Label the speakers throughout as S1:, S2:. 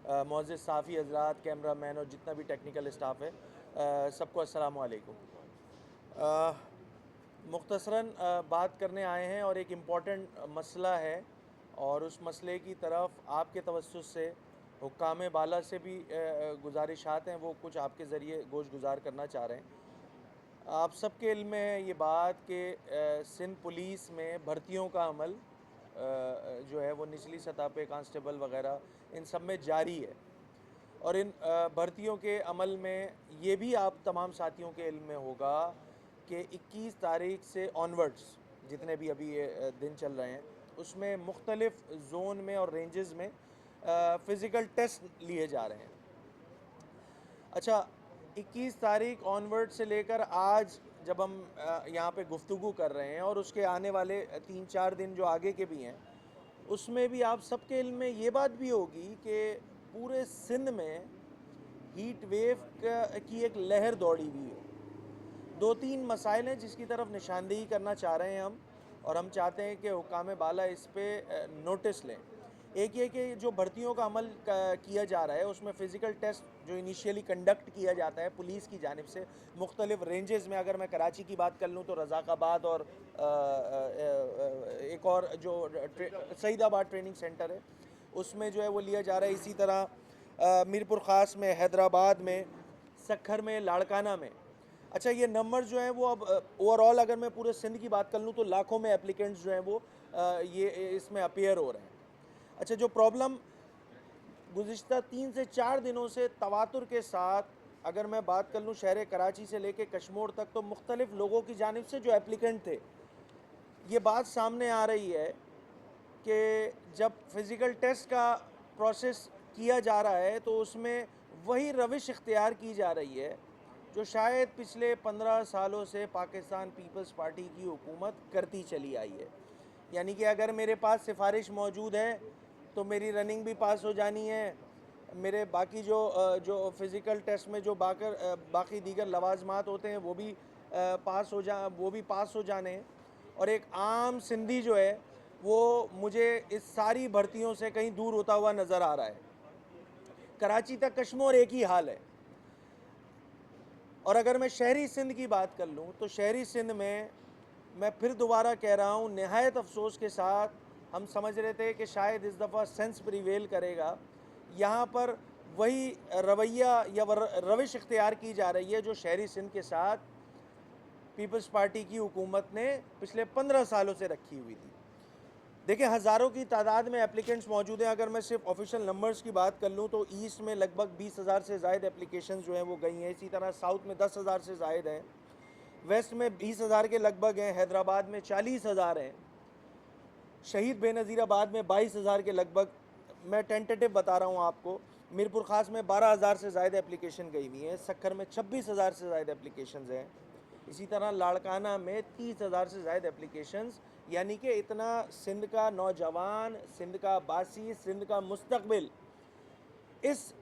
S1: معزز صحافی حضرات، کیمرہ مین اور جتنا بھی ٹیکنیکل اسٹاف ہے، سب کو السلام علیکم۔ مختصراً بات کرنے آئے ہیں اور ایک امپورٹنٹ مسئلہ ہے، اور اس مسئلے کی طرف آپ کے توسط سے حکام بالا سے بھی گزارشات ہیں، وہ کچھ آپ کے ذریعے گوش گزار کرنا چاہ رہے ہیں۔ آپ سب کے علم میں ہے یہ بات کہ سندھ پولیس میں بھرتیوں کا عمل جو ہے وہ نچلی سطح پہ کانسٹیبل وغیرہ ان سب میں جاری ہے، اور ان بھرتیوں کے عمل میں یہ بھی آپ تمام ساتھیوں کے علم میں ہوگا کہ 21 تاریخ سے آنورڈز جتنے بھی ابھی یہ دن چل رہے ہیں، اس میں مختلف زون میں اور رینجز میں فزیکل ٹیسٹ لیے جا رہے ہیں۔ اچھا، 21 تاریخ آنورڈ سے لے کر آج جب ہم یہاں پہ گفتگو کر رہے ہیں، اور اس کے آنے والے 3-4 دن جو آگے کے بھی ہیں، اس میں بھی آپ سب کے علم میں یہ بات بھی ہوگی کہ پورے سندھ میں ہیٹ ویو کی ایک لہر دوڑی ہوئی ہے۔ 2-3 مسائل ہیں جس کی طرف نشاندہی کرنا چاہ رہے ہیں ہم، اور ہم چاہتے ہیں کہ حکام بالا اس پہ نوٹس لیں۔ ایک یہ کہ جو بھرتیوں کا عمل کیا جا رہا ہے، اس میں فزیکل ٹیسٹ جو انیشیلی کنڈکٹ کیا جاتا ہے پولیس کی جانب سے مختلف رینجز میں، اگر میں کراچی کی بات کر لوں تو رزاق آباد اور ایک اور جو سعید آباد ٹریننگ سینٹر ہے اس میں جو ہے وہ لیا جا رہا ہے۔ اسی طرح میرپور خاص میں، حیدرآباد میں، سکھر میں، لاڑکانہ میں۔ اچھا، یہ نمبر جو ہیں وہ اب اوور آل اگر میں پورے سندھ کی بات کر لوں تو لاکھوں میں اپلیکنٹس جو ہیں وہ یہ اس میں اپیئر ہو رہے ہیں۔ اچھا، جو پرابلم گزشتہ 3 سے 4 دنوں سے تواتر کے ساتھ اگر میں بات کر لوں شہر کراچی سے لے کے کشمور تک، تو مختلف لوگوں کی جانب سے جو اپلیکنٹ تھے، یہ بات سامنے آ رہی ہے کہ جب فزیکل ٹیسٹ کا پروسیس کیا جا رہا ہے تو اس میں وہی روش اختیار کی جا رہی ہے جو شاید پچھلے 15 سالوں سے پاکستان پیپلز پارٹی کی حکومت کرتی چلی آئی ہے۔ یعنی کہ اگر میرے پاس سفارش موجود ہے تو میری رننگ بھی پاس ہو جانی ہے، میرے باقی جو فزیکل ٹیسٹ میں جو باقی دیگر لوازمات ہوتے ہیں وہ بھی پاس ہو جانے ہیں، اور ایک عام سندھی جو ہے وہ مجھے اس ساری بھرتیوں سے کہیں دور ہوتا ہوا نظر آ رہا ہے۔ کراچی تک کشمور ایک ہی حال ہے۔ اور اگر میں شہری سندھ کی بات کر لوں تو شہری سندھ میں پھر دوبارہ کہہ رہا ہوں، نہایت افسوس کے ساتھ ہم سمجھ رہے تھے کہ شاید اس دفعہ سینس پریویل کرے گا، یہاں پر وہی رویہ یا روش اختیار کی جا رہی ہے جو شہری سندھ کے ساتھ پیپلز پارٹی کی حکومت نے پچھلے 15 سالوں سے رکھی ہوئی تھی۔ دیکھیں، ہزاروں کی تعداد میں اپلیکنٹس موجود ہیں۔ اگر میں صرف آفیشیل نمبرز کی بات کر لوں تو ایسٹ میں لگ بھگ 20,000 سے زائد اپلیکیشنز جو ہیں وہ گئی ہیں، اسی طرح ساؤتھ میں 10,000 سے زائد ہیں، ویسٹ میں 20,000 کے لگ بھگ ہیں، حیدرآباد میں 40,000 ہیں، شہید بے نظیر آباد میں 22,000 کے لگ بھگ، میں ٹینٹیٹو بتا رہا ہوں آپ کو، میرپور خاص میں 12,000 سے زائد اپلیکیشن گئی ہوئی ہیں، سکھر میں 26,000 سے زائد اپلیکیشنز ہیں، اسی طرح لاڑکانہ میں 30,000 سے زائد اپلیکیشنز۔ یعنی کہ اتنا سندھ کا نوجوان، سندھ کا باسی، سندھ کا مستقبل اس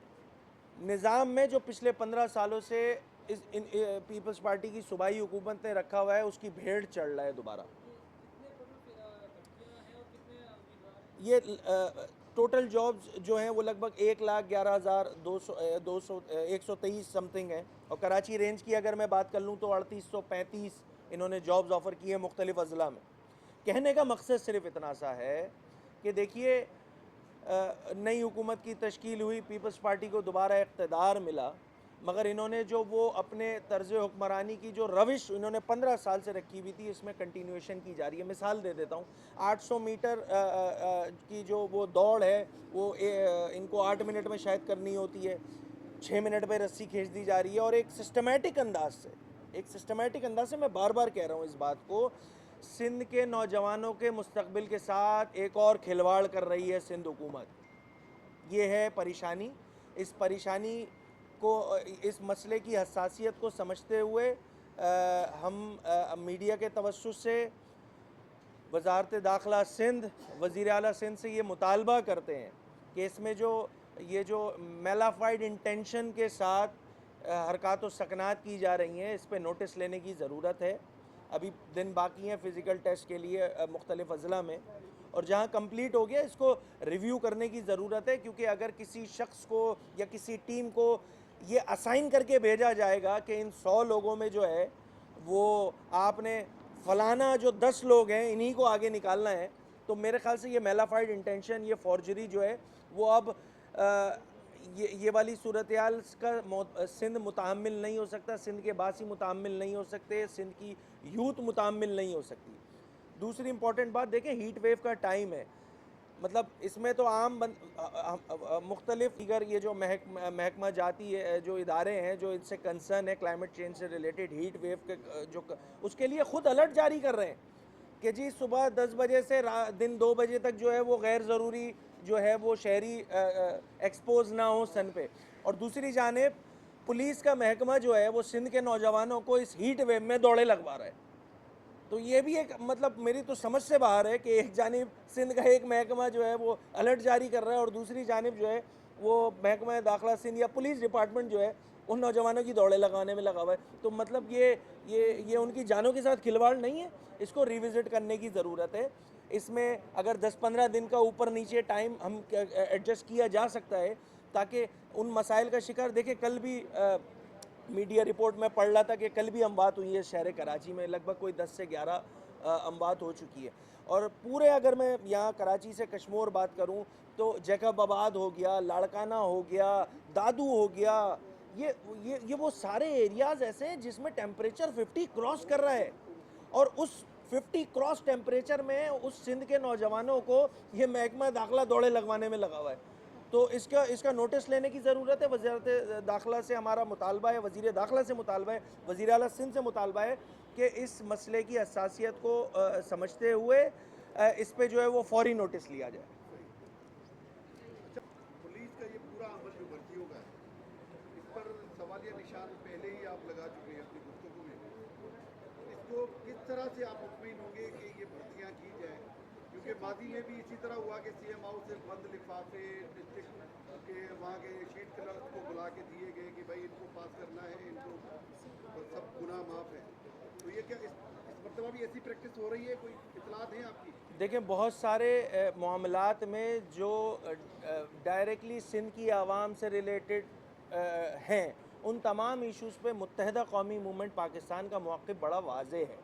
S1: نظام میں جو پچھلے 15 سالوں سے پیپلز پارٹی کی صوبائی حکومت نے رکھا ہوا ہے، اس کی بھیڑ چڑھ رہا ہے دوبارہ۔ یہ ٹوٹل جابز جو ہیں وہ لگ بھگ 1,11,200 سم تھنگ ہیں، اور کراچی رینج کی اگر میں بات کر لوں تو 3,835 انہوں نے جابز آفر کی ہیں مختلف اضلاع میں۔ کہنے کا مقصد صرف اتنا سا ہے کہ دیکھیے، نئی حکومت کی تشکیل ہوئی، پیپلز پارٹی کو دوبارہ اقتدار ملا، مگر انہوں نے جو وہ اپنے طرز حکمرانی کی جو روش انہوں نے 15 سال سے رکھی ہوئی تھی، اس میں کنٹینیویشن کی جا رہی ہے۔ مثال دے دیتا ہوں، 800 میٹر کی جو وہ دوڑ ہے وہ ان کو 8 منٹ میں شاید کرنی ہوتی ہے، 6 منٹ پہ رسی کھینچ دی جا رہی ہے، اور ایک سسٹمیٹک انداز سے میں بار بار کہہ رہا ہوں اس بات کو، سندھ کے نوجوانوں کے مستقبل کے ساتھ ایک اور کھلواڑ کر رہی ہے سندھ حکومت۔ یہ ہے پریشانی۔ اس پریشانی کو، اس مسئلے کی حساسیت کو سمجھتے ہوئے ہم میڈیا کے توسط سے وزارت داخلہ سندھ، وزیر اعلیٰ سندھ سے یہ مطالبہ کرتے ہیں کہ اس میں یہ جو میلافائڈ انٹینشن کے ساتھ حرکات و سکنات کی جا رہی ہیں، اس پہ نوٹس لینے کی ضرورت ہے۔ ابھی دن باقی ہیں فزیکل ٹیسٹ کے لیے مختلف اضلاع میں، اور جہاں کمپلیٹ ہو گیا اس کو ریویو کرنے کی ضرورت ہے، کیونکہ اگر کسی شخص کو یا کسی ٹیم کو یہ اسائن کر کے بھیجا جائے گا کہ ان 100 لوگوں میں جو ہے وہ آپ نے فلانا جو 10 لوگ ہیں انہی کو آگے نکالنا ہے، تو میرے خیال سے یہ میلافائڈ انٹینشن، یہ فورجری جو ہے وہ اب یہ والی صورتحال کا سندھ متحمل نہیں ہو سکتا، سندھ کے باسی متحمل نہیں ہو سکتے، سندھ کی یوتھ متحمل نہیں ہو سکتی۔ دوسری امپورٹنٹ بات دیکھیں، ہیٹ ویو کا ٹائم ہے، مطلب اس میں تو عام مختلف دیگر یہ جو محکمہ جاتی ہے، جو ادارے ہیں جو ان سے کنسرن ہے کلائمیٹ چینج سے ریلیٹڈ، ہیٹ ویو کے جو اس کے لیے خود الرٹ جاری کر رہے ہیں کہ جی صبح 10 بجے سے دن 2 بجے تک جو ہے وہ غیر ضروری جو ہے وہ شہری ایکسپوز نہ ہوں سن پہ۔ اور دوسری جانب پولیس کا محکمہ جو ہے وہ سندھ کے نوجوانوں کو اس ہیٹ ویو میں دوڑے لگوا رہا ہے، تو یہ بھی ایک مطلب میری تو سمجھ سے باہر ہے کہ ایک جانب سندھ کا ایک محکمہ جو ہے وہ الرٹ جاری کر رہا ہے اور دوسری جانب جو ہے وہ محکمہ داخلہ سندھ یا پولیس ڈپارٹمنٹ جو ہے ان نوجوانوں کی دوڑے لگانے میں لگا ہوا ہے۔ تو مطلب یہ ان کی جانوں کے ساتھ کھلواڑ نہیں ہے، اس کو ریوزٹ کرنے کی ضرورت ہے۔ اس میں اگر 10-15 دن کا اوپر نیچے ٹائم ہم ایڈجسٹ کیا جا سکتا ہے تاکہ ان مسائل کا شکار دیکھیں، کل بھی میڈیا رپورٹ میں پڑھ رہا تھا کہ کل بھی اموات ہوئی ہے شہر کراچی میں، لگ بھگ کوئی 10 سے 11 اموات ہو چکی ہے، اور پورے اگر میں یہاں کراچی سے کشمور بات کروں تو جیکب آباد ہو گیا، لاڑکانہ ہو گیا، دادو ہو گیا، یہ وہ سارے ایریاز ایسے ہیں جس میں ٹیمپریچر 50 کراس کر رہا ہے، اور اس 50 کراس ٹیمپریچر میں اس سندھ کے نوجوانوں کو یہ محکمہ داخلہ دوڑے لگوانے میں لگا ہوا ہے۔ تو اس کا نوٹس لینے کی ضرورت ہے۔ وزارت داخلہ سے ہمارا مطالبہ ہے، وزیر داخلہ سے مطالبہ ہے، وزیر اعلیٰ سندھ سے مطالبہ ہے کہ اس مسئلے کی حساسیت کو سمجھتے ہوئے اس پہ جو ہے وہ فوری نوٹس لیا جائے۔
S2: پولیس کا یہ پورا عمل جو بھرتیوں کا ہے، اس پر سوالیہ نشان پہلے ہی آپ لگا چکے ہیں اپنی گفتگو میں، اس کو کس طرح سے آپ مطمئن ہوں گے کہ یہ بھرتیاں کی جائیں؟ کیونکہ ماضی میں بھی اسی طرح ہوا کہ سی ایم ہاؤس سے بند لفافے ڈسٹرکٹ کے وہاں کے شیٹ کلرس کو بلا کے دیے گئے کہ بھائی ان کو پاس کرنا ہے، ان کو سب گناہ معاف ہے۔ تو یہ کیا اس مرتبہ بھی ایسی پریکٹس ہو رہی ہے؟ کوئی اطلاعات ہیں آپ کی؟
S1: دیکھیں، بہت سارے معاملات میں جو ڈائریکٹلی سندھ کی عوام سے ریلیٹڈ ہیں، ان تمام ایشوز پہ متحدہ قومی موومنٹ پاکستان کا موقف بڑا واضح ہے،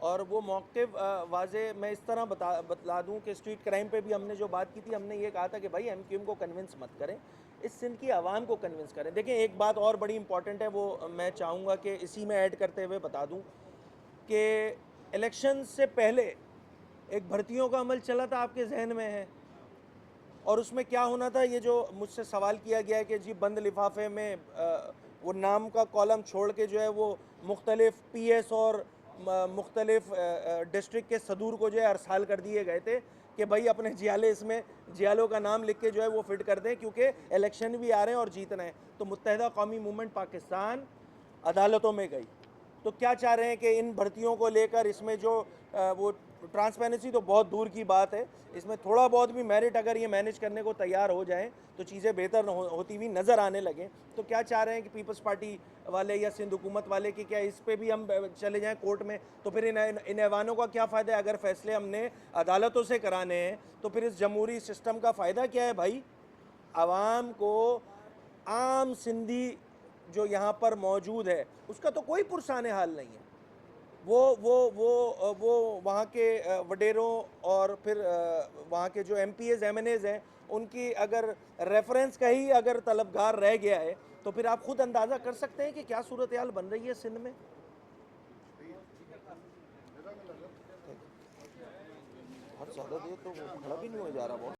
S1: اور وہ موقف واضح میں اس طرح بتلا دوں کہ اسٹریٹ کرائم پہ بھی ہم نے جو بات کی تھی، ہم نے یہ کہا تھا کہ بھائی ایم کیو ایم کو کنونس مت کریں، اس سندھ کی عوام کو کنونس کریں۔ دیکھیں، ایک بات اور بڑی امپورٹنٹ ہے، وہ میں چاہوں گا کہ اسی میں ایڈ کرتے ہوئے بتا دوں کہ الیکشن سے پہلے ایک بھرتیوں کا عمل چلا تھا، آپ کے ذہن میں ہے، اور اس میں کیا ہونا تھا، یہ جو مجھ سے سوال کیا گیا ہے کہ جی بند لفافے میں وہ نام کا کالم چھوڑ کے جو ہے وہ مختلف پی ایس اور مختلف ڈسٹرکٹ کے صدور کو جو ہے ارسال کر دیے گئے تھے کہ بھائی اپنے جیالے اس میں جیالوں کا نام لکھ کے جو ہے وہ فٹ کر دیں، کیونکہ الیکشن بھی آ رہے ہیں اور جیتنا ہے۔ تو متحدہ قومی موومنٹ پاکستان عدالتوں میں گئی، تو کیا چاہ رہے ہیں کہ ان بھرتیوں کو لے کر اس میں جو وہ ٹرانسپیرنسی تو بہت دور کی بات ہے، اس میں تھوڑا بہت بھی میرٹ اگر یہ مینیج کرنے کو تیار ہو جائیں تو چیزیں بہتر ہوتی ہوئی نظر آنے لگیں۔ تو کیا چاہ رہے ہیں کہ پیپلز پارٹی والے یا سندھ حکومت والے کہ کیا اس پہ بھی ہم چلے جائیں کورٹ میں؟ تو پھر ان ایوانوں کا کیا فائدہ ہے؟ اگر فیصلے ہم نے عدالتوں سے کرانے ہیں تو پھر اس جمہوری سسٹم کا فائدہ کیا ہے بھائی؟ عوام کو، عام سندھی جو یہاں پر موجود ہے اس کا تو کوئی پرسان حال نہیں ہے۔ وہ وہاں کے وڈیروں اور پھر وہاں کے جو M P As M N As ہیں، ان کی اگر ریفرنس کا ہی اگر طلبگار رہ گیا ہے تو پھر آپ خود اندازہ کر سکتے ہیں کہ کیا صورتحال بن رہی ہے سندھ میں۔ بہت زیادہ دیر تو کھڑا بھی نہیں ہو جا رہا بہت